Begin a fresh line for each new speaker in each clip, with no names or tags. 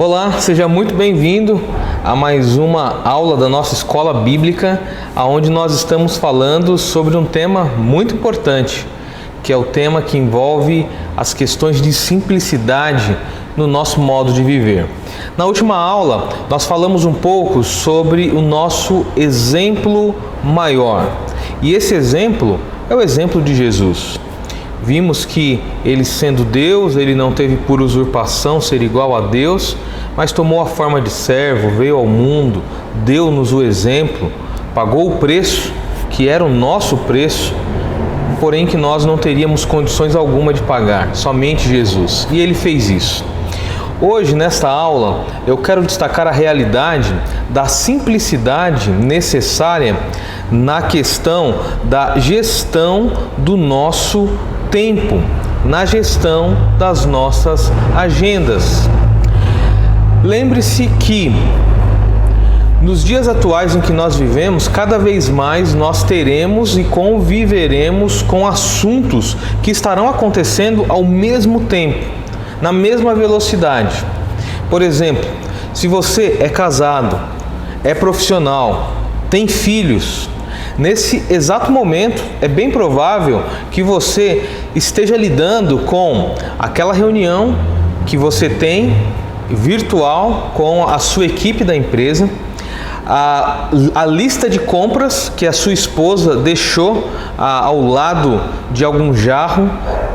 Olá, seja muito bem-vindo a mais uma aula da nossa escola bíblica, onde nós estamos falando sobre um tema muito importante, que é o tema que envolve as questões de simplicidade no nosso modo de viver. Na última aula, nós falamos um pouco sobre o nosso exemplo maior, e esse exemplo é o exemplo de Jesus. Vimos que ele, sendo Deus, ele não teve por usurpação ser igual a Deus, mas tomou a forma de servo, veio ao mundo, deu-nos o exemplo, pagou o preço, que era o nosso preço, porém que nós não teríamos condições alguma de pagar, somente Jesus. E ele fez isso. Hoje, nesta aula, eu quero destacar a realidade da simplicidade necessária na questão da gestão do nosso tempo, na gestão das nossas agendas. Lembre-se que nos dias atuais em que nós vivemos, cada vez mais nós teremos e conviveremos com assuntos que estarão acontecendo ao mesmo tempo, na mesma velocidade. Por exemplo, se você é casado, é profissional, tem filhos, nesse exato momento é bem provável que você esteja lidando com aquela reunião que você tem virtual com a sua equipe da empresa, a lista de compras que a sua esposa deixou ao lado de algum jarro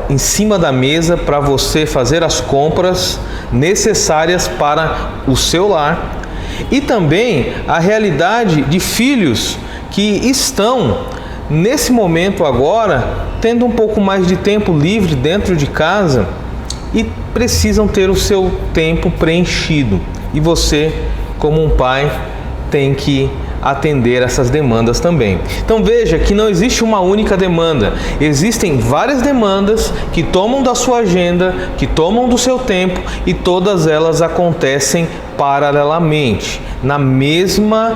em cima da mesa para você fazer as compras necessárias para o seu lar, e também a realidade de filhos que estão nesse momento agora tendo um pouco mais de tempo livre dentro de casa e precisam ter o seu tempo preenchido, e você, como um pai, tem que atender essas demandas também. Então veja que não existe uma única demanda, existem várias demandas que tomam da sua agenda, que tomam do seu tempo, e todas elas acontecem paralelamente, na mesma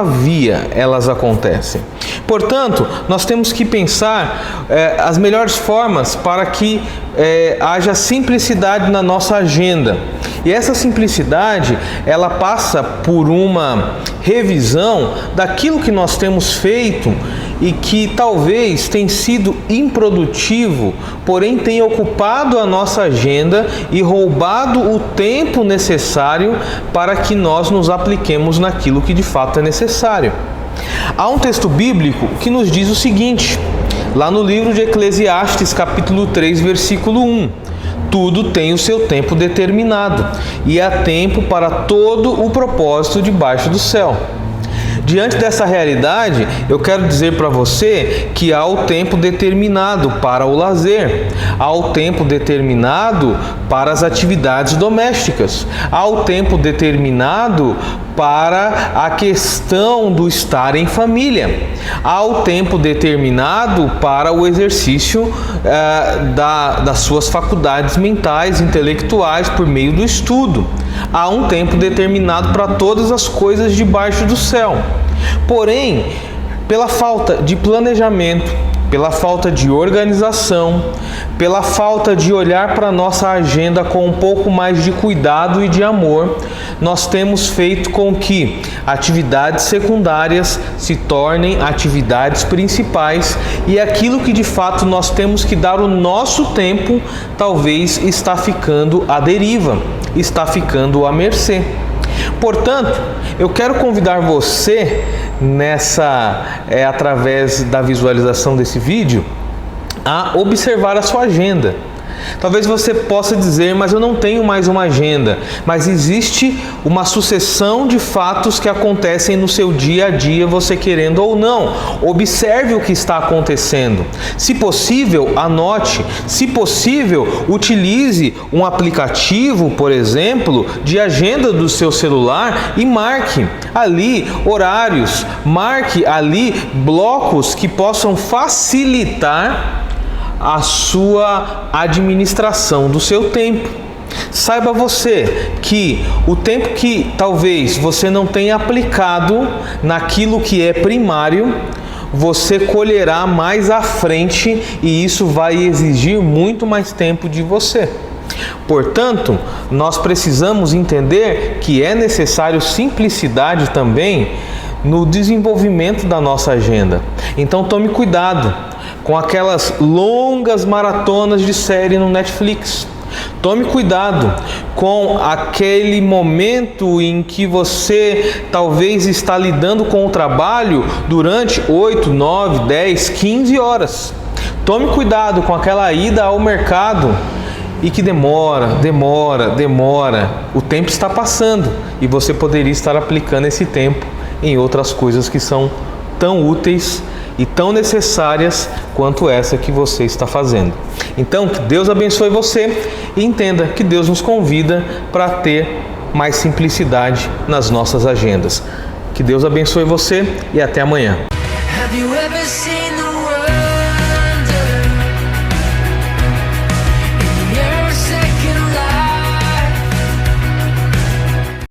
via elas acontecem. Portanto, nós temos que pensar as melhores formas para que haja simplicidade na nossa agenda. E essa simplicidade, ela passa por uma revisão daquilo que nós temos feito e que talvez tenha sido improdutivo, porém tem ocupado a nossa agenda e roubado o tempo necessário para que nós nos apliquemos naquilo que de fato é necessário. Há um texto bíblico que nos diz o seguinte, lá no livro de Eclesiastes, capítulo 3, versículo 1. Tudo tem o seu tempo determinado, e há tempo para todo o propósito debaixo do céu. Diante dessa realidade, eu quero dizer para você que há o tempo determinado para o lazer, há o tempo determinado para as atividades domésticas, há o tempo determinado para a questão do estar em família, há o tempo determinado para o exercício das suas faculdades mentais, intelectuais, por meio do estudo. Há um tempo determinado para todas as coisas debaixo do céu. Porém, pela falta de planejamento, pela falta de organização, pela falta de olhar para a nossa agenda com um pouco mais de cuidado e de amor, nós temos feito com que atividades secundárias se tornem atividades principais, e aquilo que de fato nós temos que dar o nosso tempo talvez está ficando à deriva, está ficando à mercê. Portanto, eu quero convidar você através da visualização desse vídeo, a observar a sua agenda. Talvez você possa dizer, mas eu não tenho mais uma agenda. Mas existe uma sucessão de fatos que acontecem no seu dia a dia, você querendo ou não. Observe o que está acontecendo. Se possível, anote. Se possível, utilize um aplicativo, por exemplo, de agenda do seu celular e marque ali horários, marque ali blocos que possam facilitar a sua administração do seu tempo. Saiba você que o tempo que talvez você não tenha aplicado naquilo que é primário, você colherá mais à frente, e isso vai exigir muito mais tempo de você. Portanto, nós precisamos entender que é necessário simplicidade também no desenvolvimento da nossa agenda. Então tome cuidado com aquelas longas maratonas de série no Netflix. Tome cuidado com aquele momento em que você talvez está lidando com o trabalho durante 8, 9, 10, 15 horas. Tome cuidado com aquela ida ao mercado e que demora. O tempo está passando e você poderia estar aplicando esse tempo em outras coisas que são tão úteis e tão necessárias quanto essa que você está fazendo. Então, que Deus abençoe você e entenda que Deus nos convida para ter mais simplicidade nas nossas agendas. Que Deus abençoe você e até amanhã.
Have you ever seen the world?